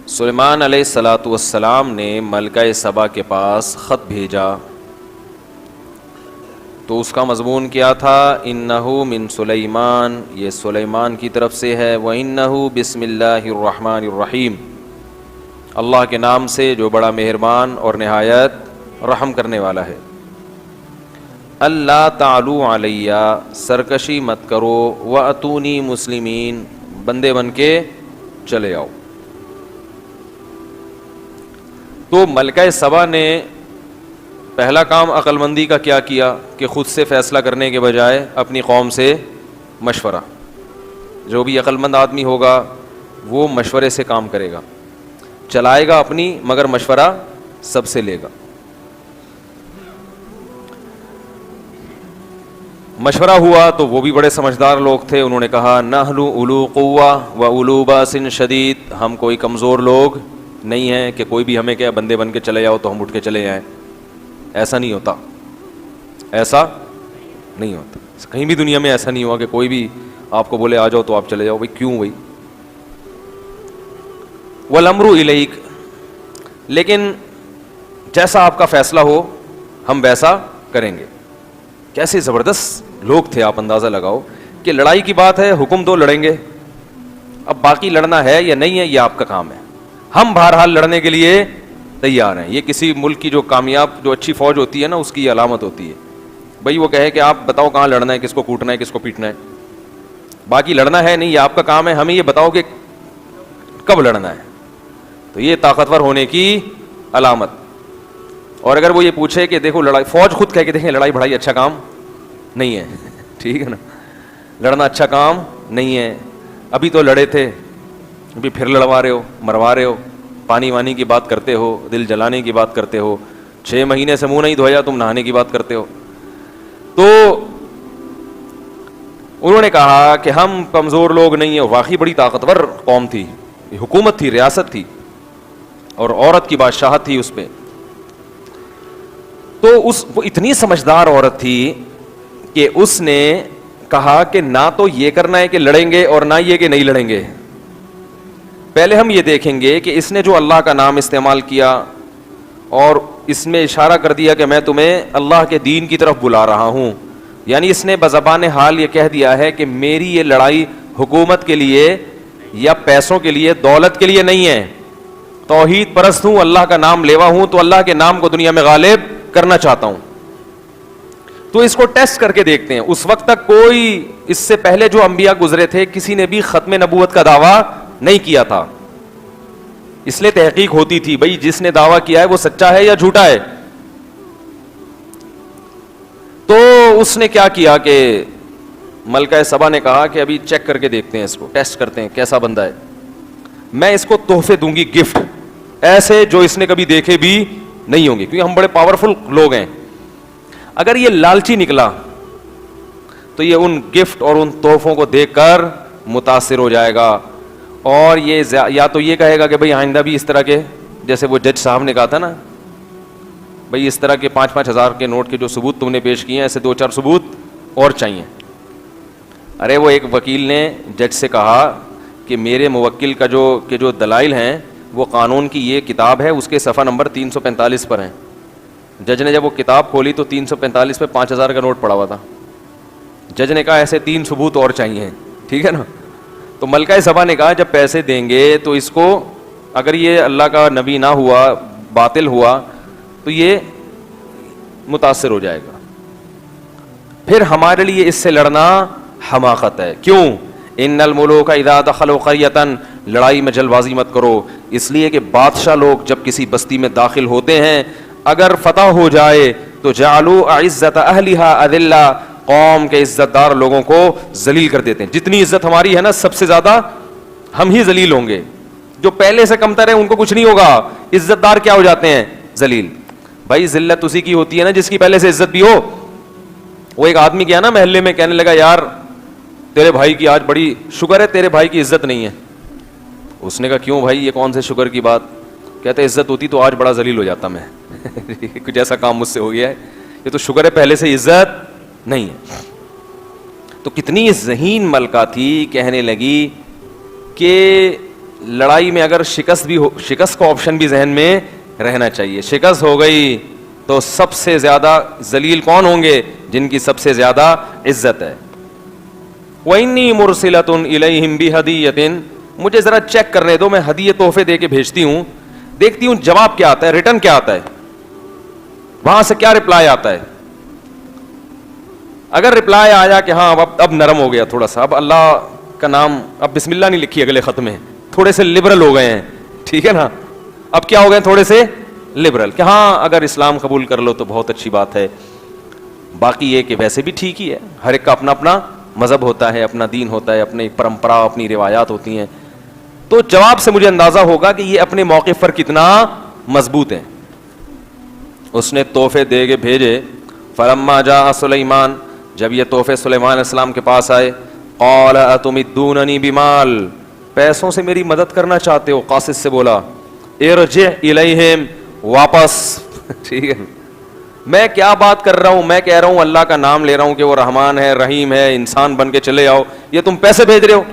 سلیمان علیہ الصلاۃ والسلام نے ملکہ سبا کے پاس خط بھیجا تو اس کا مضمون کیا تھا؟ انہو من سلیمان، یہ سلیمان کی طرف سے ہے، وانہو بسم اللہ الرحمن الرحیم، اللہ کے نام سے جو بڑا مہربان اور نہایت رحم کرنے والا ہے۔ اللہ تعلو علیہ، سرکشی مت کرو، واتونی مسلمین، بندے بن کے چلے آؤ۔ تو ملکہ سبا نے پہلا کام عقل مندی کا کیا کیا کہ خود سے فیصلہ کرنے کے بجائے اپنی قوم سے مشورہ۔ جو بھی عقل مند آدمی ہوگا وہ مشورے سے کام کرے گا، چلائے گا اپنی، مگر مشورہ سب سے لے گا۔ مشورہ ہوا تو وہ بھی بڑے سمجھدار لوگ تھے، انہوں نے کہا نحن اولو قوہ و اولو باس شدید، ہم کوئی کمزور لوگ نہیں ہیں کہ کوئی بھی ہمیں کیا بندے بن کے چلے جاؤ تو ہم اٹھ کے چلے جائیں۔ ایسا نہیں ہوتا، ایسا نہیں ہوتا، کہیں بھی دنیا میں ایسا نہیں ہوا کہ کوئی بھی آپ کو بولے آ جاؤ تو آپ چلے جاؤ۔ بھائی کیوں بھائی؟ والامر الیک، لیکن جیسا آپ کا فیصلہ ہو ہم ویسا کریں گے۔ کیسے زبردست لوگ تھے، آپ اندازہ لگاؤ کہ لڑائی کی بات ہے، حکم دو لڑیں گے، اب باقی لڑنا ہے یا نہیں ہے یہ آپ کا کام ہے، ہم بہرحال لڑنے کے لیے تیار ہیں۔ یہ کسی ملک کی جو کامیاب جو اچھی فوج ہوتی ہے نا، اس کی علامت ہوتی ہے۔ بھائی وہ کہے کہ آپ بتاؤ کہاں لڑنا ہے، کس کو کوٹنا ہے، کس کو پیٹنا ہے، باقی لڑنا ہے نہیں، یہ آپ کا کام ہے، ہمیں یہ بتاؤ کہ کب لڑنا ہے۔ تو یہ طاقتور ہونے کی علامت۔ اور اگر وہ یہ پوچھے کہ دیکھو لڑائی، فوج خود کہہ کے دیکھیں لڑائی بڑھائی اچھا کام نہیں ہے، ٹھیک ہے نا، لڑنا اچھا کام نہیں ہے، ابھی تو لڑے تھے، ابھی پھر لڑوا رہے ہو، مروا رہے ہو، پانی وانی کی بات کرتے ہو، دل جلانے کی بات کرتے ہو، 6 مہینے سے منہ نہیں دھویا تم نہانے کی بات کرتے ہو۔ تو انہوں نے کہا کہ ہم کمزور لوگ نہیں ہیں، واقعی بڑی طاقتور قوم تھی، حکومت تھی، ریاست تھی، اور عورت کی بادشاہت تھی اس پہ۔ تو وہ اتنی سمجھدار عورت تھی کہ اس نے کہا کہ نہ تو یہ کرنا ہے کہ لڑیں گے اور نہ یہ کہ نہیں لڑیں گے، پہلے ہم یہ دیکھیں گے کہ اس نے جو اللہ کا نام استعمال کیا اور اس میں اشارہ کر دیا کہ میں تمہیں اللہ کے دین کی طرف بلا رہا ہوں، یعنی اس نے بزبان حال یہ کہہ دیا ہے کہ میری یہ لڑائی حکومت کے لیے یا پیسوں کے لیے، دولت کے لیے نہیں ہے، توحید پرست ہوں، اللہ کا نام لیوا ہوں، تو اللہ کے نام کو دنیا میں غالب کرنا چاہتا ہوں۔ تو اس کو ٹیسٹ کر کے دیکھتے ہیں۔ اس وقت تک کوئی، اس سے پہلے جو انبیاء گزرے تھے کسی نے بھی ختم نبوت کا دعویٰ نہیں کیا تھا، اس لیے تحقیق ہوتی تھی بھئی جس نے دعویٰ کیا ہے وہ سچا ہے یا جھوٹا ہے۔ تو اس نے کیا کیا کہ ملکہ سبا نے کہا کہ ابھی چیک کر کے دیکھتے ہیں، اس کو ٹیسٹ کرتے ہیں کیسا بندہ ہے، میں اس کو تحفے دوں گی، گفٹ ایسے جو اس نے کبھی دیکھے بھی نہیں ہوں گے، کیونکہ ہم بڑے پاورفل لوگ ہیں۔ اگر یہ لالچی نکلا تو یہ ان گفٹ اور ان تحفوں کو دیکھ کر متاثر ہو جائے گا، اور یہ یا تو یہ کہے گا کہ بھئی آئندہ بھی اس طرح کے، جیسے وہ جج صاحب نے کہا تھا نا، بھئی اس طرح کے 5-5 ہزار کے نوٹ کے جو ثبوت تم نے پیش کیے ہیں، ایسے 2-4 ثبوت اور چاہیے۔ ارے وہ ایک وکیل نے جج سے کہا کہ میرے موکل کا جو دلائل ہیں وہ قانون کی یہ کتاب ہے، اس کے صفحہ نمبر 345 پر ہیں۔ جج نے جب وہ کتاب کھولی تو 345 پہ 5000 کا نوٹ پڑا ہوا تھا۔ جج نے کہا ایسے 3 ثبوت اور چاہیے، ٹھیک ہے نا۔ تو ملکہ سبا نے کہا جب پیسے دیں گے تو اس کو، اگر یہ اللہ کا نبی نہ ہوا، باطل ہوا، تو یہ متاثر ہو جائے گا، پھر ہمارے لیے اس سے لڑنا حماقت ہے۔ کیوں؟ ان الملوک اذا دخلوا قریۃ، لڑائی میں جلد بازی مت کرو، اس لیے کہ بادشاہ لوگ جب کسی بستی میں داخل ہوتے ہیں، اگر فتح ہو جائے تو جعلوا اعزت اہلھا اذلہ، قوم کے عزت دار لوگوں کو ذلیل کر دیتے ہیں۔ جتنی عزت ہماری ہے نا، سب سے زیادہ ہم ہی ذلیل ہوں گے، جو پہلے سے کمتر ہیں ان کو کچھ نہیں ہوگا، عزت دار کیا ہو جاتے ہیں؟ ذلیل۔ بھائی ذلت اسی کی ہوتی ہے نا جس کی پہلے سے عزت بھی ہو۔ وہ ایک آدمی گیا نا محلے میں، کہنے لگا یار تیرے بھائی کی آج بڑی شکر ہے تیرے بھائی کی عزت نہیں ہے۔ اس نے کہا کیوں بھائی، یہ کون سے شکر کی بات؟ کہتے عزت ہوتی تو آج بڑا ذلیل ہو جاتا میں، کچھ ایسا کام مجھ سے ہو گیا ہے، یہ تو شکر ہے پہلے سے عزت نہیں ہے۔ تو کتنی ذہین ملکہ تھی، کہنے لگی کہ لڑائی میں اگر شکست بھی ہو, شکست کا آپشن بھی ذہن میں رہنا چاہیے. شکست ہو گئی تو سب سے زیادہ ذلیل کون ہوں گے؟ جن کی سب سے زیادہ عزت ہے. وَإِنِّي مُرْسِلَةٌ إِلَيْهِمْ بِهَدِيَّةٍ, مجھے ذرا چیک کرنے دو, میں ہدیے تحفے دے کے بھیجتی ہوں, دیکھتی ہوں جواب کیا آتا ہے, ریٹرن کیا آتا ہے, وہاں سے کیا رپلائی آتا ہے. اگر رپلائی آیا کہ ہاں اب نرم ہو گیا تھوڑا سا, اب اللہ کا نام, اب بسم اللہ نہیں لکھی اگلے خط میں, تھوڑے سے لبرل ہو گئے ہیں, ٹھیک ہے نا, اب کیا ہو گئے تھوڑے سے لبرل, کہ ہاں اگر اسلام قبول کر لو تو بہت اچھی بات ہے, باقی یہ کہ ویسے بھی ٹھیک ہی ہے, ہر ایک کا اپنا اپنا مذہب ہوتا ہے, اپنا دین ہوتا ہے, اپنی پرمپرا, اپنی روایات ہوتی ہیں. تو جواب سے مجھے اندازہ ہوگا کہ یہ اپنے موقف پر کتنا مضبوط ہیں. اس نے تحفے دے کے بھیجے. فلما جاء سلیمان, جب یہ تحفے سلیمان علیہ السلام کے پاس آئے, قال اتمدوننی بمال, پیسوں سے میری مدد کرنا چاہتے ہو؟ قاصد سے بولا, ارجع الیہم, واپس. ٹھیک ہے, میں کیا بات کر رہا ہوں, میں کہہ رہا ہوں اللہ کا نام لے رہا ہوں کہ وہ رحمان ہے, رحیم ہے, انسان بن کے چلے آؤ, یہ تم پیسے بھیج رہے ہو.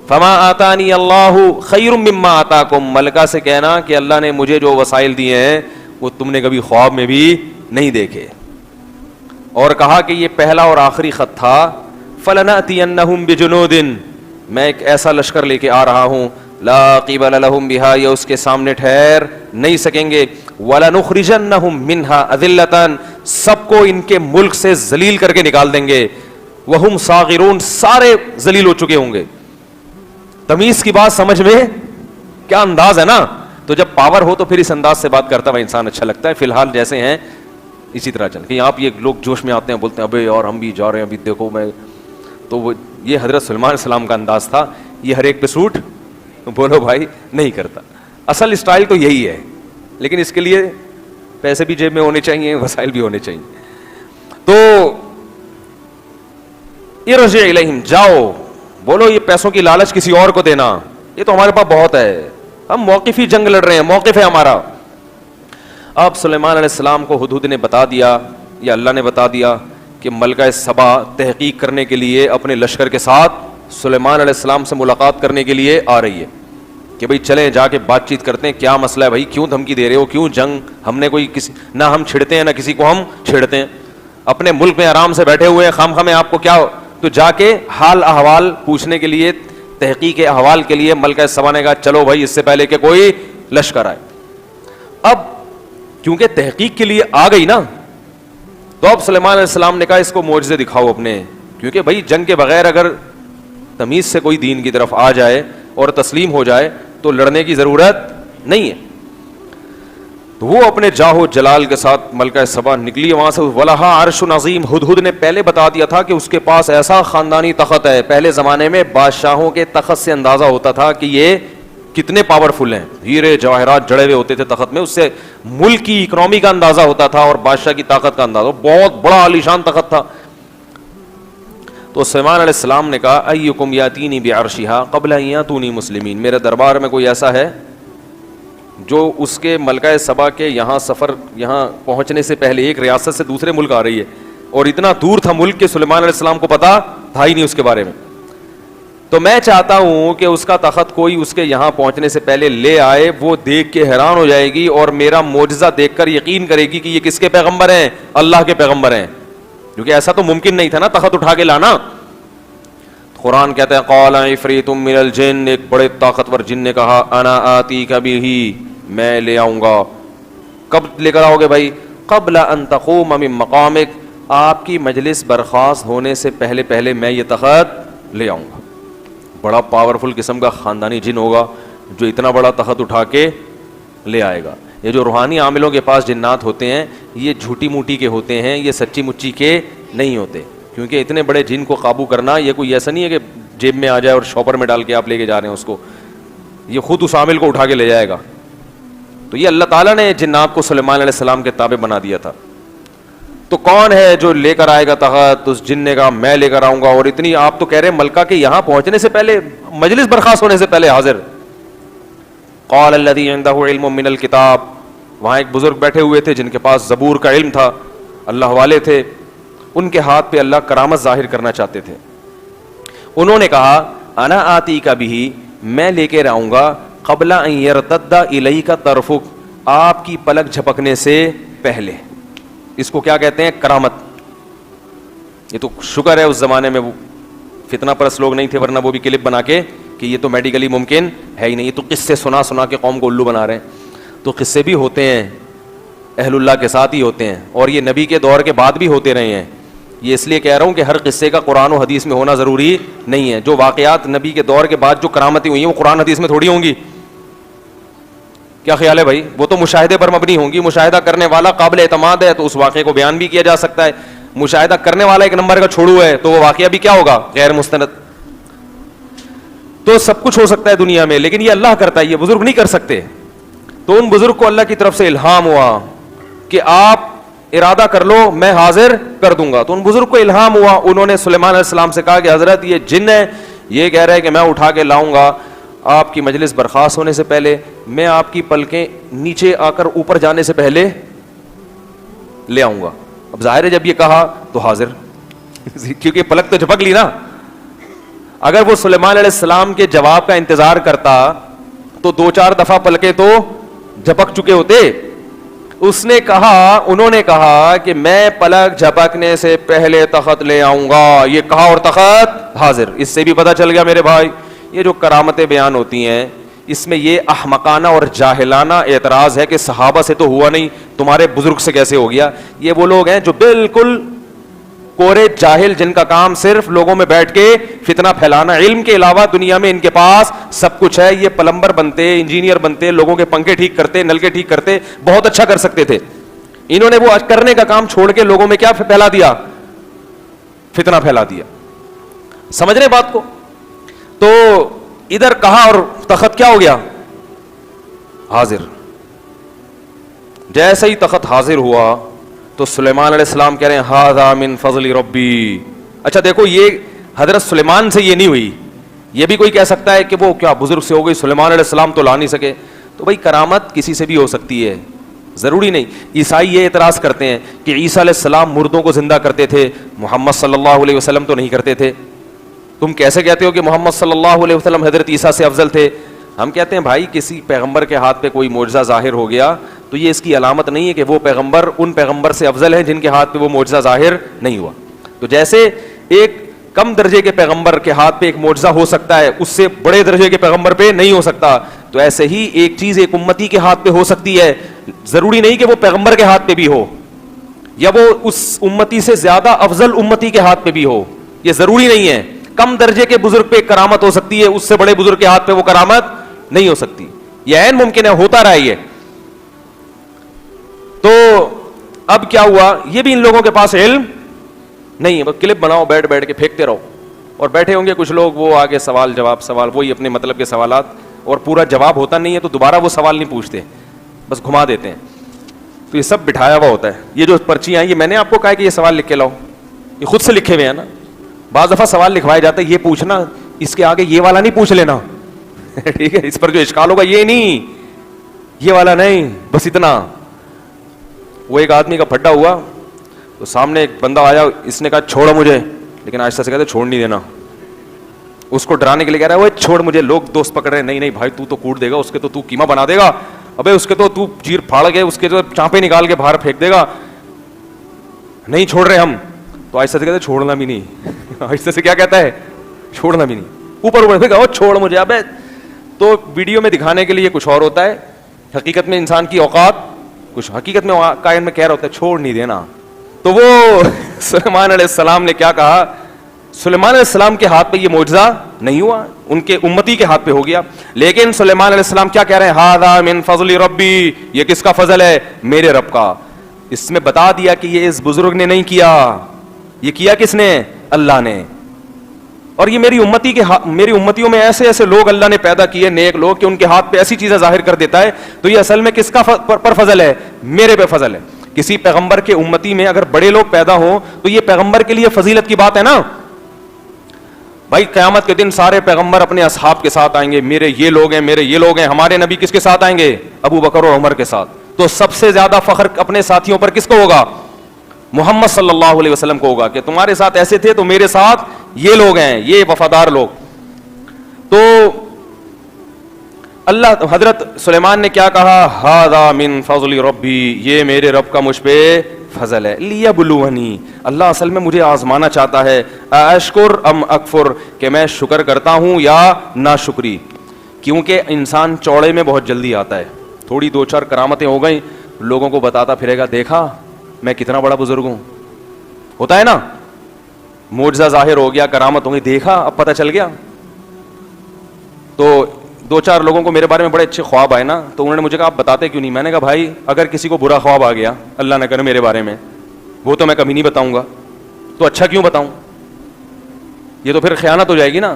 فما آتانی اللہ خیر مما آتاکم, ملکہ سے کہنا کہ اللہ نے مجھے جو وسائل دیے ہیں وہ تم نے کبھی خواب میں بھی نہیں دیکھے. اور کہا کہ یہ پہلا اور آخری خط تھا. فلنأتینہم بجنود, میں ایک ایسا لشکر لے کے آ رہا ہوں, لا قبل لہم بہا, یہ اس کے سامنے ٹھہر نہیں سکیں گے. وَلَنُخْرِجَنَّهُمْ مِنْهَا أَذِلَّةً, سب کو ان کے ملک سے ذلیل کر کے نکال دیں گے. وَهُمْ صَاغِرُونَ, سارے ذلیل ہو چکے ہوں گے. تمیز کی بات سمجھ میں کیا انداز ہے نا. تو جب پاور ہو تو پھر اس انداز سے بات کرتا ہوا انسان اچھا لگتا ہے. فی الحال جیسے ہیں اسی طرح چل کہ آپ یہ لوگ جوش میں آتے ہیں, بولتے ہیں ابے اور ہم بھی جا رہے ہیں, ابھی دیکھو میں, تو وہ یہ حضرت سلیمان علیہ السلام کا انداز تھا. یہ ہر ایک پہ سوٹ بولو بھائی نہیں کرتا. اصل اسٹائل تو یہی ہے, لیکن اس کے لیے پیسے بھی جیب میں ہونے چاہیے, وسائل بھی ہونے چاہیے. تو ارجع الیہم, جاؤ, بولو یہ پیسوں کی لالچ کسی اور کو دینا, یہ تو ہمارے پاس بہت ہے, ہم موقفی جنگ لڑ رہے ہیں, موقف ہے ہمارا. اب سلیمان علیہ السلام کو ہدہد نے بتا دیا, یا اللہ نے بتا دیا کہ ملکہ سبا تحقیق کرنے کے لیے اپنے لشکر کے ساتھ سلیمان علیہ السلام سے ملاقات کرنے کے لیے آ رہی ہے, کہ بھئی چلیں جا کے بات چیت کرتے ہیں, کیا مسئلہ ہے بھائی, کیوں دھمکی دے رہے ہو, کیوں جنگ, ہم نے کوئی کسی, نہ ہم چھڑتے ہیں نہ کسی کو ہم چھڑتے ہیں, اپنے ملک میں آرام سے بیٹھے ہوئے ہیں, خام میں آپ کو کیا. تو جا کے حال احوال پوچھنے کے لیے, تحقیق احوال کے لیے ملکہ سبا نے کہا چلو بھائی اس سے پہلے کہ کوئی لشکر آئے. اب کیونکہ تحقیق کے لیے آ گئی نا, تو اب سلیمان علیہ السلام نے کہا اس کو معجزے دکھاؤ اپنے, کیونکہ بھائی جنگ کے بغیر اگر تمیز سے کوئی دین کی طرف آ جائے اور تسلیم ہو جائے تو لڑنے کی ضرورت نہیں ہے. تو وہ اپنے جاہو جلال کے ساتھ ملکہ سبا نکلی وہاں سے. وَلَهَا عَرْشٌ عَظِيمٌ, ہدہد نے پہلے بتا دیا تھا کہ اس کے پاس ایسا خاندانی تخت ہے. پہلے زمانے میں بادشاہوں کے تخت سے اندازہ ہوتا تھا کہ یہ کتنے پاورفل ہیں, ہیرے جواہرات جڑے ہوئے ہوتے تھے تخت میں, اس سے ملک کی اکنامی کا اندازہ ہوتا تھا اور بادشاہ کی طاقت کا اندازہ. بہت بڑا عالیشان تخت تھا. تو سلیمان علیہ السلام نے کہا ایکم یاتینی بعرشہا قبل ان یاتونی مسلمین, میرے دربار میں کوئی ایسا ہے جو اس کے ملکہ سبا کے یہاں سفر, یہاں پہنچنے سے پہلے, ایک ریاست سے دوسرے ملک آ رہی ہے اور اتنا دور تھا ملک کہ سلیمان علیہ السلام کو پتا تھا ہی نہیں اس کے بارے میں, تو میں چاہتا ہوں کہ اس کا تخت کوئی اس کے یہاں پہنچنے سے پہلے لے آئے, وہ دیکھ کے حیران ہو جائے گی اور میرا معجزہ دیکھ کر یقین کرے گی کہ یہ کس کے پیغمبر ہیں, اللہ کے پیغمبر ہیں, کیونکہ ایسا تو ممکن نہیں تھا نا تخت اٹھا کے لانا. قرآن کہتا ہے قال عفریت من الجن, ایک بڑے طاقتور جن نے کہا انا آتیک بہ, میں لے آؤں گا. کب لے کر آؤ گے بھائی؟ قبل ان تقوم من مقامک, آپ کی مجلس برخاست ہونے سے پہلے پہلے میں یہ تخت لے آؤں گا. بڑا پاورفل قسم کا خاندانی جن ہوگا جو اتنا بڑا تخت اٹھا کے لے آئے گا. یہ جو روحانی عاملوں کے پاس جنات ہوتے ہیں یہ جھوٹی موٹی کے ہوتے ہیں, یہ سچی مچی کے نہیں ہوتے, کیونکہ اتنے بڑے جن کو قابو کرنا یہ کوئی ایسا نہیں ہے کہ جیب میں آ جائے اور شاپر میں ڈال کے آپ لے کے جا رہے ہیں اس کو, یہ خود اس عامل کو اٹھا کے لے جائے گا. تو یہ اللہ تعالیٰ نے جنات کو سلیمان علیہ السلام کے تابع بنا دیا تھا. تو کون ہے جو لے کر آئے گا تخت؟ اس جن نے کہا میں لے کر آؤں گا. اور اتنی, آپ تو کہہ رہے ہیں ملکہ کے یہاں پہنچنے سے پہلے, مجلس برخاست ہونے سے پہلے حاضر. قال الذی عندہ علم من الکتاب, وہاں ایک بزرگ بیٹھے ہوئے تھے جن کے پاس زبور کا علم تھا, اللہ والے تھے, ان کے ہاتھ پہ اللہ کرامت ظاہر کرنا چاہتے تھے. انہوں نے کہا انا آتی کا بھی, میں لے کے آؤں گا قبل ان یرتد الیک طرفک, آپ کی پلک جھپکنے سے پہلے. اس کو کیا کہتے ہیں؟ کرامت. یہ تو شکر ہے اس زمانے میں وہ فتنہ پرست لوگ نہیں تھے, ورنہ وہ بھی کلپ بنا کے کہ یہ تو میڈیکلی ممکن ہے ہی نہیں, یہ تو قصے سنا سنا کے قوم کو الو بنا رہے ہیں. تو قصے بھی ہوتے ہیں اہل اللہ کے ساتھ ہی ہوتے ہیں, اور یہ نبی کے دور کے بعد بھی ہوتے رہے ہیں. یہ اس لیے کہہ رہا ہوں کہ ہر قصے کا قرآن و حدیث میں ہونا ضروری نہیں ہے. جو واقعات نبی کے دور کے بعد جو کرامتیں ہوئی ہیں وہ قرآن حدیث میں تھوڑی ہوں گی. کیا خیال ہے بھائی؟ وہ تو مشاہدے پر مبنی ہوں گی. مشاہدہ کرنے والا قابل اعتماد ہے تو اس واقعے کو بیان بھی کیا جا سکتا ہے. مشاہدہ کرنے والا ایک نمبر کا چھوڑو ہے تو وہ واقعہ بھی کیا ہوگا؟ غیر مستند. تو سب کچھ ہو سکتا ہے دنیا میں, لیکن یہ اللہ کرتا ہے, یہ بزرگ نہیں کر سکتے. تو ان بزرگ کو اللہ کی طرف سے الہام ہوا کہ آپ ارادہ کر لو میں حاضر کر دوں گا. تو ان بزرگ کو الہام ہوا, انہوں نے سلیمان علیہ السلام سے کہا کہ حضرت یہ جن ہے, یہ کہہ رہا ہے کہ میں اٹھا کے لاؤں گا آپ کی مجلس برخاست ہونے سے پہلے, میں آپ کی پلکیں نیچے آ کر اوپر جانے سے پہلے لے آؤں گا. اب ظاہر ہے جب یہ کہا تو حاضر کیونکہ پلک تو جھپک لی نا. اگر وہ سلیمان علیہ السلام کے جواب کا انتظار کرتا تو 2-4 دفعہ پلکیں تو جھپک چکے ہوتے. اس نے کہا, انہوں نے کہا کہ میں پلک جھپکنے سے پہلے تخت لے آؤں گا. یہ کہا اور تخت حاضر. اس سے بھی پتہ چل گیا میرے بھائی یہ جو کرامتیں بیان ہوتی ہیں اس میں یہ احمقانہ اور جاہلانہ اعتراض ہے کہ صحابہ سے تو ہوا نہیں, تمہارے بزرگ سے کیسے ہو گیا. یہ وہ لوگ ہیں جو بالکل کورے جاہل, جن کا کام صرف لوگوں میں بیٹھ کے فتنہ پھیلانا, علم کے علاوہ دنیا میں ان کے پاس سب کچھ ہے. یہ پلمبر بنتے, انجینئر بنتے, لوگوں کے پنکھے ٹھیک کرتے, نلکے ٹھیک کرتے, بہت اچھا کر سکتے تھے. انہوں نے وہ کرنے کا کام چھوڑ کے لوگوں میں کیا پھیلا دیا؟ فتنہ پھیلا دیا. سمجھ رہے بات کو؟ تو ادھر کہا اور تخت کیا ہو گیا؟ حاضر. جیسے ہی تخت حاضر ہوا تو سلیمان علیہ السلام کہہ رہے ہیں ھذا من فضل ربی. اچھا دیکھو, یہ حضرت سلیمان سے یہ نہیں ہوئی. یہ بھی کوئی کہہ سکتا ہے کہ وہ کیا بزرگ سے ہو گئی, سلیمان علیہ السلام تو لا نہیں سکے. تو بھائی کرامت کسی سے بھی ہو سکتی ہے, ضروری نہیں. عیسائی یہ اعتراض کرتے ہیں کہ عیسیٰ علیہ السلام مردوں کو زندہ کرتے تھے, محمد صلی اللہ علیہ وسلم تو نہیں کرتے تھے. تم کیسے کہتے ہو کہ محمد صلی اللہ علیہ وسلم حضرت عیسیٰ سے افضل تھے؟ ہم کہتے ہیں بھائی کسی پیغمبر کے ہاتھ پہ کوئی معجزہ ظاہر ہو گیا تو یہ اس کی علامت نہیں ہے کہ وہ پیغمبر ان پیغمبر سے افضل ہیں جن کے ہاتھ پہ وہ معجزہ ظاہر نہیں ہوا. تو جیسے ایک کم درجے کے پیغمبر کے ہاتھ پہ ایک معجزہ ہو سکتا ہے, اس سے بڑے درجے کے پیغمبر پہ نہیں ہو سکتا, تو ایسے ہی ایک چیز ایک امتی کے ہاتھ پہ ہو سکتی ہے, ضروری نہیں کہ وہ پیغمبر کے ہاتھ پہ بھی ہو یا وہ اس امتی سے زیادہ افضل امتی کے ہاتھ پہ بھی ہو. یہ ضروری نہیں ہے. کم درجے کے بزرگ پہ کرامت ہو سکتی ہے, اس سے بڑے بزرگ کے ہاتھ پہ وہ کرامت نہیں ہو سکتی. یہ عین ممکن ہے, ہوتا رہا یہ. تو اب کیا ہوا, یہ بھی ان لوگوں کے پاس علم نہیں ہے. بس کلپ بناؤ, بیٹھ بیٹھ کے پھینکتے رہو, اور بیٹھے ہوں گے کچھ لوگ وہ آگے سوال جواب سوال, وہی اپنے مطلب کے سوالات, اور پورا جواب ہوتا نہیں ہے تو دوبارہ وہ سوال نہیں پوچھتے, بس گھما دیتے ہیں. تو یہ سب بٹھایا ہوا ہوتا ہے. یہ جو پرچیاں ہیں یہ میں نے آپ کو کہا کہ یہ سوال لکھ کے لاؤ, یہ خود سے لکھے ہوئے ہیں نا. بعض دفعہ سوال لکھوائے جاتے ہیں, یہ پوچھنا اس کے آگے یہ والا نہیں پوچھ لینا ٹھیک ہے, اس پر جو اشکال ہوگا یہ نہیں, یہ والا نہیں, بس اتنا. وہ ایک آدمی کا پھڈا ہوا تو سامنے ایک بندہ آیا, اس نے کہا چھوڑو مجھے, لیکن آہستہ سے کہتے چھوڑ نہیں دینا. اس کو ڈرانے کے لیے کہہ رہا ہے وہ چھوڑ مجھے. لوگ دوست پکڑ رہے ہیں, نہیں نہیں بھائی تو کوٹ دے گا, اس کے تو قیمہ بنا دے گا, ابے اس کے تو چیر پھاڑ کے اس کے تو چانپے نکال کے باہر پھینک دے گا, نہیں چھوڑ رہے ہم. تو آہستہ سے کہتے چھوڑنا بھی نہیں آہستہ سے کیا کہتا ہے, چھوڑنا بھی نہیں. اوپر اوپر چھوڑ مجھے. ابے تو ویڈیو میں دکھانے کے لیے کچھ اور ہوتا ہے, حقیقت میں انسان کی اوقات کچھ, حقیقت میں کائن میں کہہ رہا ہوتا ہے چھوڑ نہیں دینا. تو وہ سلیمان علیہ السلام نے کیا کہا, سلیمان علیہ السلام کے ہاتھ پہ یہ معجزہ نہیں ہوا, ان کے امتی کے ہاتھ پہ ہو گیا. لیکن سلیمان علیہ السلام کیا کہہ رہے ہیں, ھذا من فضل ربی, یہ کس کا فضل ہے, میرے رب کا. اس میں بتا دیا کہ یہ اس بزرگ نے نہیں کیا, یہ کیا کس نے, اللہ نے. اور یہ میری امتیوں میں ایسے ایسے لوگ اللہ نے پیدا کیے, نیک لوگ, کہ ان کے ہاتھ پہ ایسی چیزیں ظاہر کر دیتا ہے. تو یہ اصل میں کس کا پر فضل ہے, میرے پہ فضل ہے. کسی پیغمبر کے امتی میں اگر بڑے لوگ پیدا ہوں تو یہ پیغمبر کے لیے فضیلت کی بات ہے نا بھائی. قیامت کے دن سارے پیغمبر اپنے اصحاب کے ساتھ آئیں گے, میرے یہ لوگ ہیں, میرے یہ لوگ ہیں. ہمارے نبی کس کے ساتھ آئیں گے, ابو بکر اور عمر کے ساتھ. تو سب سے زیادہ فخر اپنے ساتھیوں پر کس کو ہوگا, محمد صلی اللہ علیہ وسلم کو ہوگا, کہ تمہارے ساتھ ایسے تھے تو میرے ساتھ یہ لوگ ہیں, یہ وفادار لوگ. تو اللہ حضرت سلیمان نے کیا کہا؟ ھذا من فضل ربی، یہ میرے رب کا مجھ پہ فضل ہے، لیبلونی، اللہ اصل میں مجھے آزمانا چاہتا ہے، اشکر ام اکفر، کہ میں شکر کرتا ہوں یا ناشکری. کیونکہ انسان چوڑے میں بہت جلدی آتا ہے، تھوڑی دو چار کرامتیں ہو گئیں لوگوں کو بتاتا پھرے گا دیکھا میں کتنا بڑا بزرگ ہوں. ہوتا ہے نا، معجزہ ظاہر ہو گیا، کرامت ہو گئی، دیکھا اب پتہ چل گیا. تو دو چار لوگوں کو میرے بارے میں بڑے اچھے خواب آئے نا، تو انہوں نے مجھے کہا آپ بتاتے کیوں نہیں؟ میں نے کہا بھائی اگر کسی کو برا خواب آ گیا اللہ نہ کرے میرے بارے میں، وہ تو میں کبھی نہیں بتاؤں گا، تو اچھا کیوں بتاؤں؟ یہ تو پھر خیانت ہو جائے گی نا.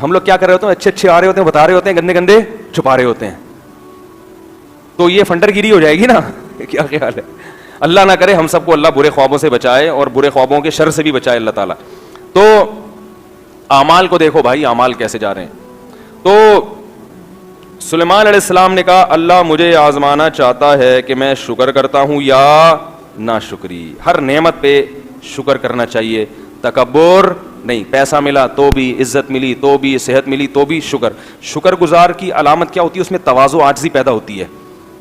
ہم لوگ کیا کر رہے ہوتے ہیں؟ اچھے اچھے آ رہے ہوتے ہیں، بتا رہے ہوتے ہیں، گندے گندے چھپا رہے ہوتے ہیں، تو یہ فنڈر گیری ہو جائے گی نا. کیا خیال ہے؟ اللہ نہ کرے ہم سب کو اللہ برے خوابوں سے بچائے اور برے خوابوں کے شر سے بھی بچائے اللہ تعالیٰ. تو اعمال کو دیکھو بھائی، اعمال کیسے جا رہے ہیں. تو سلیمان علیہ السلام نے کہا اللہ مجھے آزمانا چاہتا ہے کہ میں شکر کرتا ہوں یا ناشکری. ہر نعمت پہ شکر کرنا چاہیے، تکبر نہیں. پیسہ ملا تو بھی، عزت ملی تو بھی، صحت ملی تو بھی شکر. شکر گزار کی علامت کیا ہوتی ہے؟ اس میں تواضع، عاجزی پیدا ہوتی ہے.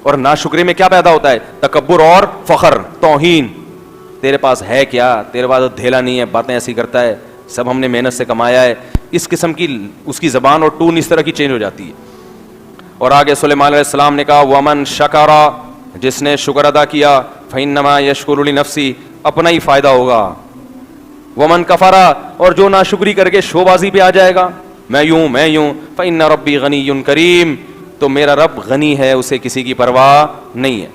اور ناشکری میں کیا پیدا ہوتا ہے؟ تکبر اور فخر، توہین. تیرے پاس ہے کیا؟ تیرے پاس دھیلا نہیں ہے، باتیں ایسی کرتا ہے، سب ہم نے محنت سے کمایا ہے. اس قسم کی اس کی زبان اور ٹون اس طرح کی چینج ہو جاتی ہے. اور آگے سلیمان علیہ السلام نے کہا ومن شکر، جس نے شکر ادا کیا، فإنما یشکر لنفسی، اپنا ہی فائدہ ہوگا. ومن کفر، اور جو ناشکری کر کے شو بازی پہ آ جائے گا، میں یوں فإن ربی غنی کریم، تو میرا رب غنی ہے، اسے کسی کی پرواہ نہیں ہے.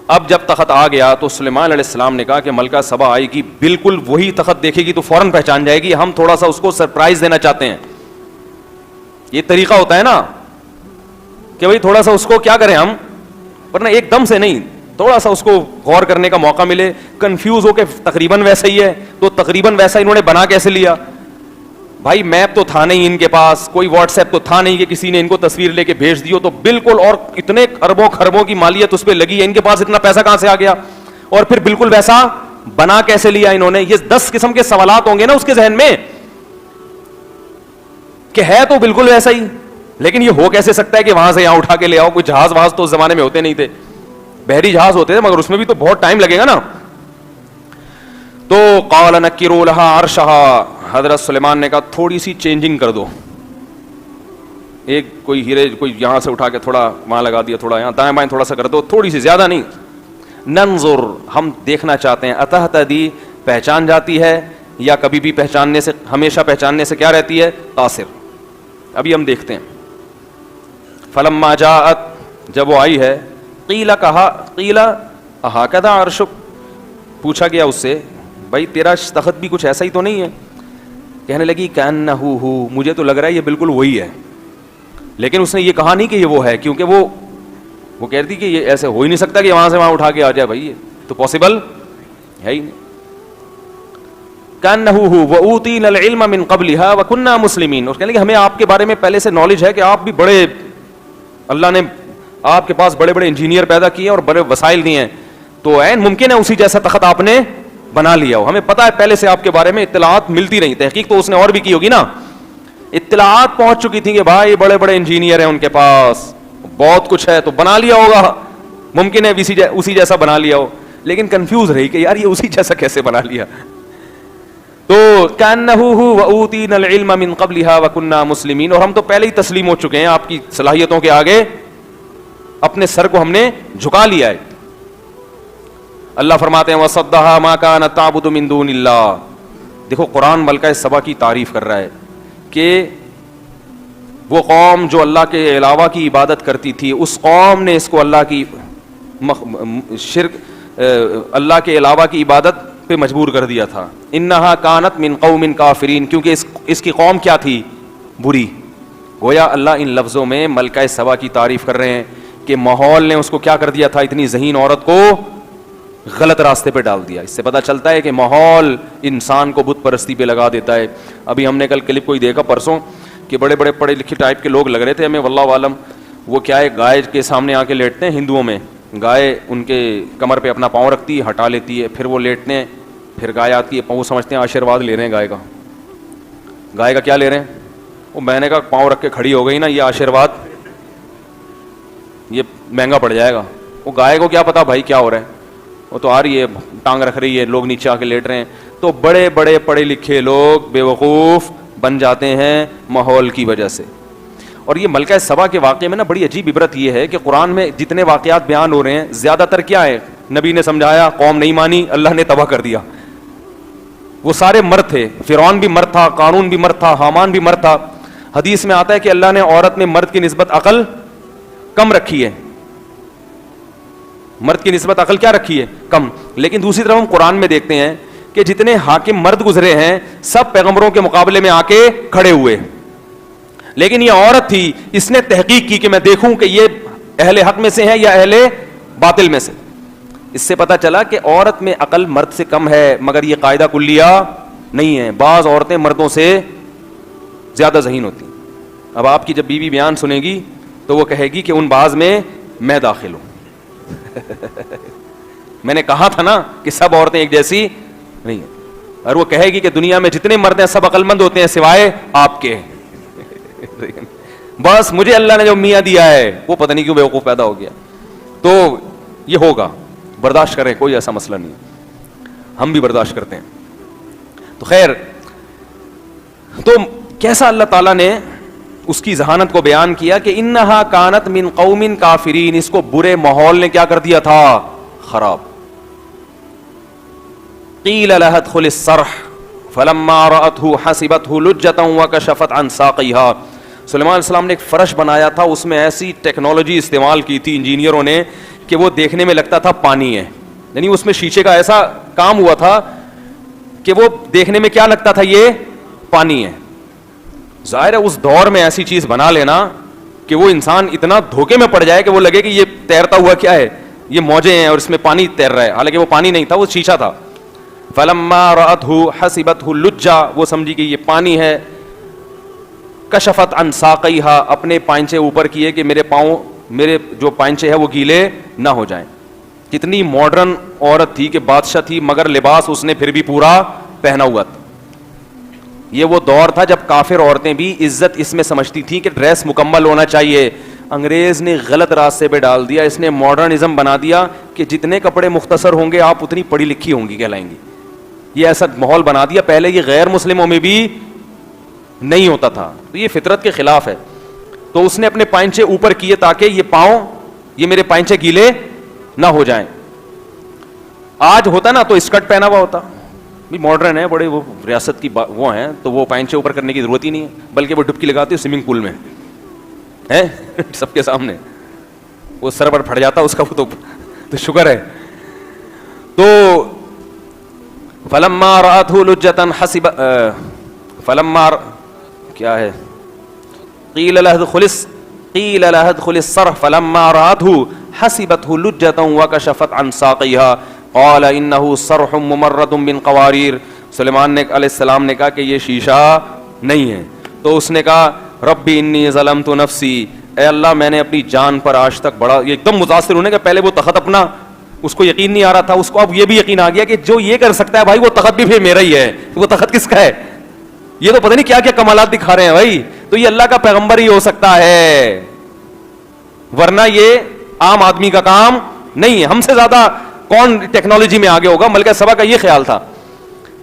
اب جب تخت آ گیا تو سلیمان علیہ السلام نے کہا کہ ملکہ سبا آئے گی، بالکل وہی تخت دیکھے گی تو فوراً پہچان جائے گی، ہم تھوڑا سا اس کو سرپرائز دینا چاہتے ہیں. یہ طریقہ ہوتا ہے نا کہ بھئی تھوڑا سا اس کو کیا کریں ہم، ورنہ ایک دم سے نہیں، تھوڑا سا اس کو غور کرنے کا موقع ملے. کنفیوز ہو کے تقریباً ویسا ہی ہے، تو تقریباً ویسا انہوں نے بنا کیسے لیا؟ بھائی میپ تو تھا نہیں ان کے پاس، کوئی واٹس ایپ تو تھا نہیں کہ کسی نے ان کو تصویر لے کے بھیج دیو، تو بالکل، اور اتنے اربوں خربوں کی مالیت اس پہ لگی ہے، ان کے پاس اتنا پیسہ کہاں سے آ گیا؟ اور پھر بالکل ویسا بنا کیسے لیا انہوں نے؟ یہ 10 قسم کے سوالات ہوں گے نا اس کے ذہن میں کہ ہے تو بالکل ویسا ہی، لیکن یہ ہو کیسے سکتا ہے کہ وہاں سے یہاں اٹھا کے لے آؤ؟ کوئی جہاز وہاز تو اس زمانے میں ہوتے نہیں تھے، بحری جہاز ہوتے تھے مگر اس میں بھی تو بہت ٹائم لگے گا نا. تو قال نکروا لها عرشها، حضرت سلیمان نے کہا تھوڑی سی چینجنگ کر دو، ایک کوئی ہیرے کوئی یہاں سے اٹھا کے تھوڑا وہاں لگا دیا، تھوڑا یہاں دائیں بائیں تھوڑا سا کر دو، تھوڑی سی، زیادہ نہیں. ننظر، ہم دیکھنا چاہتے ہیں، اتہتدی، پہچان جاتی ہے، یا کبھی بھی پہچاننے سے، ہمیشہ پہچاننے سے کیا رہتی ہے؟ قاصر. ابھی ہم دیکھتے ہیں. فلما جاءت، جب وہ آئی ہے، قیل، کہا، قیل اہکذا عرشک، پوچھا گیا اس سے بھائی تیرا تخت بھی کچھ ایسا ہی تو نہیں ہے؟ کہنے لگی کأنہ ہو، مجھے تو لگ رہا ہے یہ بالکل وہی ہے. لیکن اس نے یہ کہا نہیں کہ یہ وہ ہے، کیونکہ وہ کہتی کہ یہ ایسے ہو ہی نہیں سکتا کہ وہاں سے وہاں اٹھا کے آ جائے، بھائی یہ تو پاسبل ہے ہی نہیں. کأنہ ہو وأوتینا العلم من قبلها وكنا مسلمین، اور کہنے لگی ہمیں آپ کے بارے میں پہلے سے نالج ہے کہ آپ بھی بڑے، اللہ نے آپ کے پاس بڑے بڑے انجینئر پیدا کیے اور بڑے وسائل دیے ہیں، تو عین ممکن ہے اسی جیسا تخت آپ نے بنا لیا ہو. ہمیں پتا ہے پہلے سے آپ کے بارے میں اطلاعات ملتی رہی، تحقیق تو اس نے اور بھی کی ہوگی نا، اطلاعات پہنچ چکی تھی کہ بھائی بڑے بڑے انجینئر ہیں ان کے پاس، بہت کچھ ہے، تو بنا لیا ہوگا، ممکن ہے اسی جیسا بنا لیا ہو. لیکن کنفیوز رہی کہ یار یہ اسی جیسا کیسے بنا لیا. تو کأنہ ہو وأوتینا العلم من قبلها وكنا مسلمین، اور ہم تو پہلے ہی تسلیم ہو چکے ہیں آپ کی صلاحیتوں کے آگے، اپنے سر کو ہم نے جھکا لیا ہے. اللہ فرماتے ہیں وَصَدَّهَا مَا كَانَتْ تَعْبُدُ مِن دُونِ اللَّهِ. دیکھو قرآن ملکہ سبا کی تعریف کر رہا ہے کہ وہ قوم جو اللہ کے علاوہ کی عبادت کرتی تھی، اس قوم نے اس کو اللہ کی شرک، اللہ کے علاوہ کی عبادت پہ مجبور کر دیا تھا. انہا کانت من قوم کافرین، کیونکہ اس کی قوم کیا تھی؟ بری. گویا اللہ ان لفظوں میں ملکہ سبا کی تعریف کر رہے ہیں کہ ماحول نے اس کو کیا کر دیا تھا؟ اتنی ذہین عورت کو غلط راستے پہ ڈال دیا. اس سے پتہ چلتا ہے کہ ماحول انسان کو بت پرستی پہ لگا دیتا ہے. ابھی ہم نے کل کلپ کوئی دیکھا پرسوں کہ بڑے بڑے پڑھے لکھے ٹائپ کے لوگ لگ رہے تھے ہمیں، واللہ عالم، وہ کیا ہے گائے کے سامنے آ کے لیٹتے ہیں. ہندوؤں میں گائے ان کے کمر پہ اپنا پاؤں رکھتی ہے، ہٹا لیتی ہے، پھر وہ لیٹتے ہیں، پھر گائے آتی ہے، پاؤں سمجھتے ہیں آشیرواد لے رہے ہیں گائے کا. گائے کا کیا لے رہے ہیں؟ وہ میں نے کہا پاؤں رکھ کے کھڑی ہو گئی نا, یہ آشیرواد یہ مہنگا پڑ جائے گا. وہ گائے کو کیا پتا بھائی کیا ہو رہا ہے, وہ تو آ رہی ہے ٹانگ رکھ رہی ہے, لوگ نیچے آ کے لیٹ رہے ہیں. تو بڑے بڑے پڑھے لکھے لوگ بیوقوف بن جاتے ہیں ماحول کی وجہ سے. اور یہ ملکہ سبا کے واقعے میں نا بڑی عجیب عبرت یہ ہے کہ قرآن میں جتنے واقعات بیان ہو رہے ہیں زیادہ تر کیا ہے, نبی نے سمجھایا, قوم نہیں مانی, اللہ نے تباہ کر دیا. وہ سارے مرد تھے, فرعون بھی مرد تھا, قارون بھی مرد تھا, حامان بھی مرد تھا. حدیث میں آتا ہے کہ اللہ نے عورت میں مرد کی نسبت عقل کم رکھی ہے, مرد کی نسبت عقل کیا رکھی ہے, کم. لیکن دوسری طرف ہم قرآن میں دیکھتے ہیں کہ جتنے حاکم مرد گزرے ہیں سب پیغمبروں کے مقابلے میں آ کے کھڑے ہوئے, لیکن یہ عورت تھی, اس نے تحقیق کی کہ میں دیکھوں کہ یہ اہل حق میں سے ہے یا اہل باطل میں سے. اس سے پتا چلا کہ عورت میں عقل مرد سے کم ہے, مگر یہ قاعدہ کلیہ نہیں ہے. بعض عورتیں مردوں سے زیادہ ذہین ہوتی ہیں. اب آپ کی جب بیوی بیان سنے گی تو وہ کہے گی کہ ان بعض میں میں داخل ہوں. میں نے کہا تھا نا کہ سب عورتیں ایک جیسی نہیں ہیں. اور وہ کہے گی کہ دنیا میں جتنے مرد ہیں سب عقل مند ہوتے ہیں سوائے آپ کے. بس مجھے اللہ نے جو میاں دیا ہے وہ پتہ نہیں کیوں بیوقوف پیدا ہو گیا. تو یہ ہوگا, برداشت کریں, کوئی ایسا مسئلہ نہیں, ہم بھی برداشت کرتے ہیں. تو خیر, تو کیسا اللہ تعالیٰ نے اس کی ذہانت کو بیان کیا کہ انہا کانت من قوم کافرین, اس کو برے ماحول نے کیا کر دیا تھا, خراب. قیل لها ادخل الصرح فلما رأته حسبته لجة وكشفت عن ساقيها. سلیمان علیہ السلام نے ایک فرش بنایا تھا, اس میں ایسی ٹیکنالوجی استعمال کی تھی انجینئروں نے کہ وہ دیکھنے میں لگتا تھا پانی ہے. یعنی اس میں شیشے کا ایسا کام ہوا تھا کہ وہ دیکھنے میں کیا لگتا تھا, یہ پانی ہے. ظاہر ہے اس دور میں ایسی چیز بنا لینا کہ وہ انسان اتنا دھوکے میں پڑ جائے کہ وہ لگے کہ یہ تیرتا ہوا کیا ہے, یہ موجیں ہیں اور اس میں پانی تیر رہا ہے, حالانکہ وہ پانی نہیں تھا, وہ شیشہ تھا. فلما رأته حسبته لجا, وہ سمجھی کہ یہ پانی ہے. کشفت عن ساقیہا, اپنے پائنچے اوپر کیے کہ میرے پاؤں, میرے جو پائنچے ہیں وہ گیلے نہ ہو جائیں. کتنی ماڈرن عورت تھی کہ بادشاہ تھی مگر لباس اس نے پھر بھی پورا پہنا ہوا تھا. یہ وہ دور تھا جب کافر عورتیں بھی عزت اس میں سمجھتی تھیں کہ ڈریس مکمل ہونا چاہیے. انگریز نے غلط راستے پہ ڈال دیا, اس نے ماڈرنزم بنا دیا کہ جتنے کپڑے مختصر ہوں گے آپ اتنی پڑھی لکھی ہوں گی کہلائیں گی. یہ ایسا ماحول بنا دیا. پہلے یہ غیر مسلموں میں بھی نہیں ہوتا تھا, تو یہ فطرت کے خلاف ہے. تو اس نے اپنے پائنچے اوپر کیے تاکہ یہ پاؤں, یہ میرے پائنچے گیلے نہ ہو جائیں. آج ہوتا نا تو اسکرٹ پہنا ہوا ہوتا, بھی ماڈرن ہے بڑے, وہ ریاست کی وہ ہیں تو وہ پائنچے اوپر کرنے کی ضرورت ہی نہیں ہے, بلکہ وہ ڈبکی لگاتے سوئمنگ پول میں ہے سب کے سامنے, وہ سر پر پھٹ جاتا اس کا, وہ تو شکر ہے. تو فلما رأته لجة حسب فلما کیا ہے, قیل لها ادخل الصرح فلما رأته حسبته لجة وكشفت عن ساقيها قال انه صرح ممرد من قوارير. سلیمان علیہ السلام نے کہا کہ یہ شیشہ نہیں ہے. تو اس نے کہا ربی انی ظلمت نفسی, اے اللہ میں نے اپنی جان پر آج تک بڑا, یہ ایک دم متاثر ہونے کا, پہلے وہ تخت اپنا اس کو یقین نہیں آ رہا تھا, اس کو اب یہ بھی یقین آ گیا کہ جو یہ کر سکتا ہے بھائی وہ تخت بھی پھر میرا ہی ہے. وہ تخت کس کا ہے, یہ تو پتہ نہیں کیا کیا کمالات دکھا رہے ہیں بھائی, تو یہ اللہ کا پیغمبر ہی ہو سکتا ہے, ورنہ یہ عام آدمی کا کام نہیں ہے. ہم سے زیادہ کون ٹیکنالوجی میں آگے ہوگا. ملکہ سبا کا یہ خیال تھا,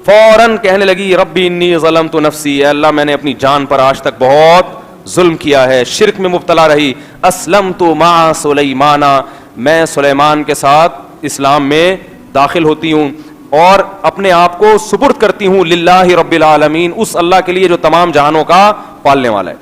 فوراً کہنے لگی ربی انی ظلمت نفسی, اے اللہ میں نے اپنی جان پر آج تک بہت ظلم کیا ہے, شرک میں مبتلا رہی. اسلمت مع سلیمان, میں سلیمان کے ساتھ اسلام میں داخل ہوتی ہوں اور اپنے آپ کو سپرد کرتی ہوں للہ رب العالمین, اس اللہ کے لیے جو تمام جہانوں کا پالنے والا ہے.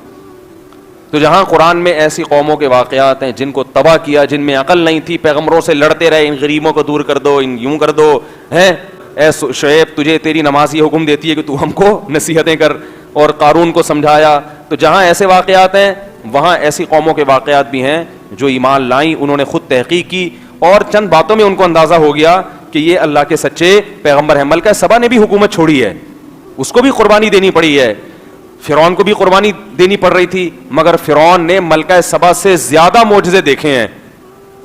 تو جہاں قرآن میں ایسی قوموں کے واقعات ہیں جن کو تباہ کیا, جن میں عقل نہیں تھی, پیغمبروں سے لڑتے رہے, ان غریبوں کو دور کر دو, ان یوں کر دو, ہیں اے شعیب تجھے تیری نماز یہ حکم دیتی ہے کہ تو ہم کو نصیحتیں کر, اور قارون کو سمجھایا. تو جہاں ایسے واقعات ہیں وہاں ایسی قوموں کے واقعات بھی ہیں جو ایمان لائیں, انہوں نے خود تحقیق کی اور چند باتوں میں ان کو اندازہ ہو گیا کہ یہ اللہ کے سچے پیغمبر ہیں. ملکہ سبا نے بھی حکومت چھوڑی ہے, اس کو بھی قربانی دینی پڑی ہے, فرعون کو بھی قربانی دینی پڑ رہی تھی, مگر فرعون نے ملکہ سبا سے زیادہ معجزے دیکھے ہیں.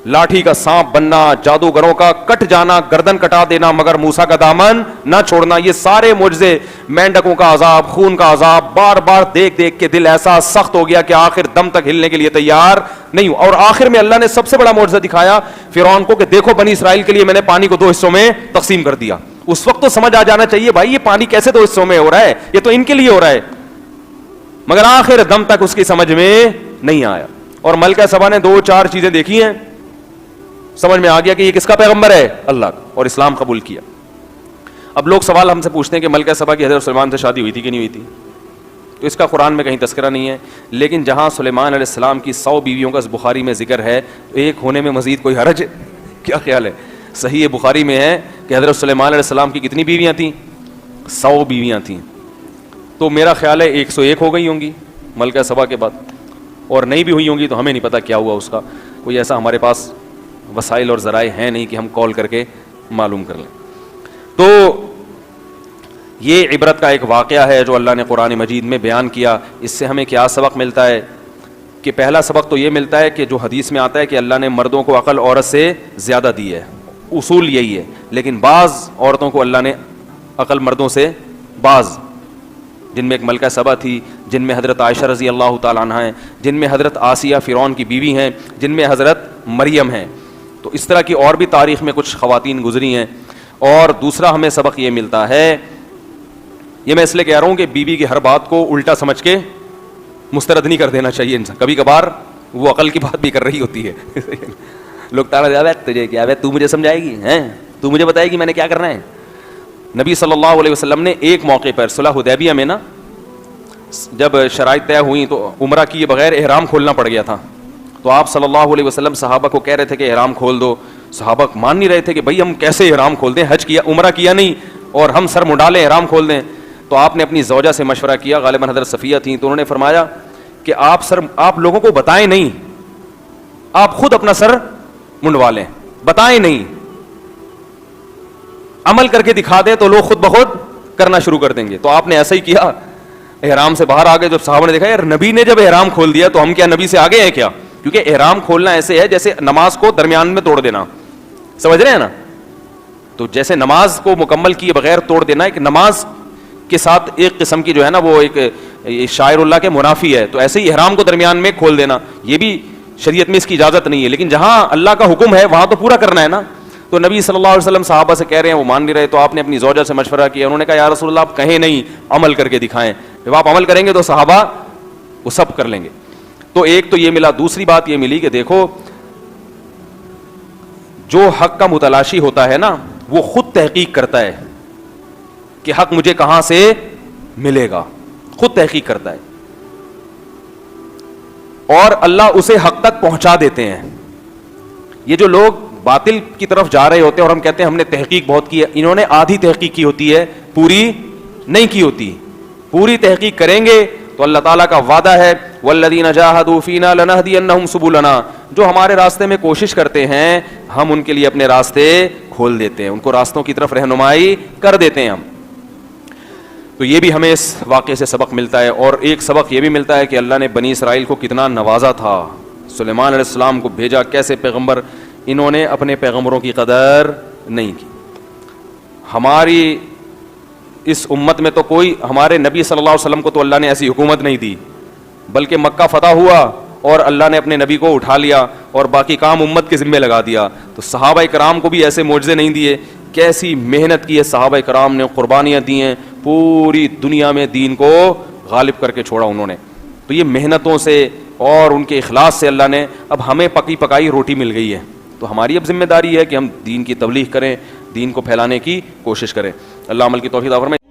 لاٹھی کا سانپ بننا, جادوگروں کا کٹ جانا, گردن کٹا دینا مگر موسیٰ کا دامن نہ چھوڑنا, یہ سارے معجزے, مینڈکوں کا عذاب, خون کا عذاب, بار بار دیکھ دیکھ کے دل ایسا سخت ہو گیا کہ آخر دم تک ہلنے کے لیے تیار نہیں ہوا. اور آخر میں اللہ نے سب سے بڑا معجزہ دکھایا فرعون کو کہ دیکھو بنی اسرائیل کے لیے میں نے پانی کو 2 حصوں میں تقسیم کر دیا. اس وقت تو سمجھ آ جانا چاہیے بھائی یہ پانی کیسے 2 حصوں میں ہو رہا ہے, یہ تو ان کے لیے ہو رہا ہے, مگر آخر دم تک اس کی سمجھ میں نہیں آیا. اور ملکہ سبا نے 2-4 چیزیں دیکھی ہیں, سمجھ میں آ گیا کہ یہ کس کا پیغمبر ہے, اللہ کا, اور اسلام قبول کیا. اب لوگ سوال ہم سے پوچھتے ہیں کہ ملکہ سبا کی حضرت سلیمان سے شادی ہوئی تھی کہ نہیں ہوئی تھی, تو اس کا قرآن میں کہیں تذکرہ نہیں ہے, لیکن جہاں سلیمان علیہ السلام کی 100 بیویوں کا بخاری میں ذکر ہے تو ایک ہونے میں مزید کوئی حرج ہے؟ کیا خیال ہے؟ صحیح بخاری میں ہے کہ حضرت سلیمان علیہ السلام کی کتنی بیویاں تھیں؟ 100 بیویاں تھیں. تو میرا خیال ہے 101 ہو گئی ہوں گی ملکہ سبا کے بعد, اور نہیں بھی ہوئی ہوں گی تو ہمیں نہیں پتا کیا ہوا اس کا, کوئی ایسا ہمارے پاس وسائل اور ذرائع ہیں نہیں کہ ہم کال کر کے معلوم کر لیں. تو یہ عبرت کا ایک واقعہ ہے جو اللہ نے قرآن مجید میں بیان کیا. اس سے ہمیں کیا سبق ملتا ہے کہ پہلا سبق تو یہ ملتا ہے کہ جو حدیث میں آتا ہے کہ اللہ نے مردوں کو عقل عورت سے زیادہ دی ہے, اصول یہی ہے, لیکن بعض عورتوں کو اللہ نے عقل مردوں سے, بعض جن میں ایک ملکہ سبا تھی, جن میں حضرت عائشہ رضی اللہ تعالیٰ عنہ ہیں, جن میں حضرت آسیہ فرعون کی بیوی ہیں, جن میں حضرت مریم ہیں. تو اس طرح کی اور بھی تاریخ میں کچھ خواتین گزری ہیں. اور دوسرا ہمیں سبق یہ ملتا ہے, یہ میں اس لیے کہہ رہا ہوں کہ بیوی کی ہر بات کو الٹا سمجھ کے مسترد نہیں کر دینا چاہیے انسان, کبھی کبھار وہ عقل کی بات بھی کر رہی ہوتی ہے. لوگ تانا دے تجھے کیا ہے, تو مجھے سمجھائے گی, ہیں تو مجھے بتائے گی میں نے کیا کرنا ہے. نبی صلی اللہ علیہ وسلم نے ایک موقع پر صلح حدیبیہ میں نا, جب شرائط طے ہوئی تو عمرہ کیے بغیر احرام کھولنا پڑ گیا تھا. تو آپ صلی اللہ علیہ وسلم صحابہ کو کہہ رہے تھے کہ احرام کھول دو. صحابہ مان نہیں رہے تھے کہ بھائی ہم کیسے احرام کھول دیں, حج کیا, عمرہ کیا نہیں, اور ہم سر منڈالیں احرام کھول دیں. تو آپ نے اپنی زوجہ سے مشورہ کیا, غالباً حضرت صفیہ تھیں, تو انہوں نے فرمایا کہ آپ لوگوں کو بتائیں نہیں, آپ خود اپنا سر منڈوا لیں, بتائیں نہیں, عمل کر کے دکھا دیں تو لوگ خود بخود کرنا شروع کر دیں گے. تو آپ نے ایسا ہی کیا, احرام سے باہر آ گئے. جب صحابہ نے دیکھا یار نبی نے جب احرام کھول دیا تو ہم کیا نبی سے آگے ہیں کیا, کیونکہ احرام کھولنا ایسے ہے جیسے نماز کو درمیان میں توڑ دینا, سمجھ رہے ہیں نا. تو جیسے نماز کو مکمل کیے بغیر توڑ دینا, ایک نماز کے ساتھ ایک قسم کی جو ہے نا وہ ایک شاعر اللہ کے منافی ہے, تو ایسے ہی احرام کو درمیان میں کھول دینا, یہ بھی شریعت میں اس کی اجازت نہیں ہے. لیکن جہاں اللہ کا حکم ہے وہاں تو پورا کرنا ہے نا. تو نبی صلی اللہ علیہ وسلم صحابہ سے کہہ رہے ہیں, وہ مان نہیں رہے, تو آپ نے اپنی زوجہ سے مشورہ کیا. انہوں نے کہا یا رسول اللہ آپ کہیں نہیں, عمل کر کے دکھائیں. جب آپ عمل کریں گے تو صحابہ وہ سب کر لیں گے. تو ایک تو یہ ملا. دوسری بات یہ ملی کہ دیکھو جو حق کا متلاشی ہوتا ہے نا وہ خود تحقیق کرتا ہے کہ حق مجھے کہاں سے ملے گا, خود تحقیق کرتا ہے, اور اللہ اسے حق تک پہنچا دیتے ہیں. یہ جو لوگ باطل کی طرف جا رہے ہوتے ہیں اور ہم کہتے ہیں ہم نے تحقیق بہت کی ہے, انہوں نے آدھی تحقیق کی ہوتی ہے, پوری نہیں کی ہوتی. پوری تحقیق کریں گے تو اللہ تعالیٰ کا وعدہ ہے والذین جاہدوا فینا لنہدینہم سبلنا, جو ہمارے راستے میں کوشش کرتے ہیں ہم ان کے لیے اپنے راستے کھول دیتے ہیں, ان کو راستوں کی طرف رہنمائی کر دیتے ہیں ہم. تو یہ بھی ہمیں اس واقعے سے سبق ملتا ہے. اور ایک سبق یہ بھی ملتا ہے کہ اللہ نے بنی اسرائیل کو کتنا نوازا تھا, سلیمان علیہ السلام کو بھیجا کیسے پیغمبر, انہوں نے اپنے پیغمبروں کی قدر نہیں کی. ہماری اس امت میں تو کوئی, ہمارے نبی صلی اللہ علیہ وسلم کو تو اللہ نے ایسی حکومت نہیں دی, بلکہ مکہ فتح ہوا اور اللہ نے اپنے نبی کو اٹھا لیا اور باقی کام امت کے ذمے لگا دیا. تو صحابہ کرام کو بھی ایسے معجزے نہیں دیے, کیسی محنت کی ہے صحابہ کرام نے, قربانیاں دی ہیں, پوری دنیا میں دین کو غالب کر کے چھوڑا انہوں نے. تو یہ محنتوں سے اور ان کے اخلاص سے اللہ نے, اب ہمیں پکی پکائی روٹی مل گئی ہے, تو ہماری اب ذمہ داری ہے کہ ہم دین کی تبلیغ کریں, دین کو پھیلانے کی کوشش کریں. اللہ عمل کی توفیق عطا فرمائے.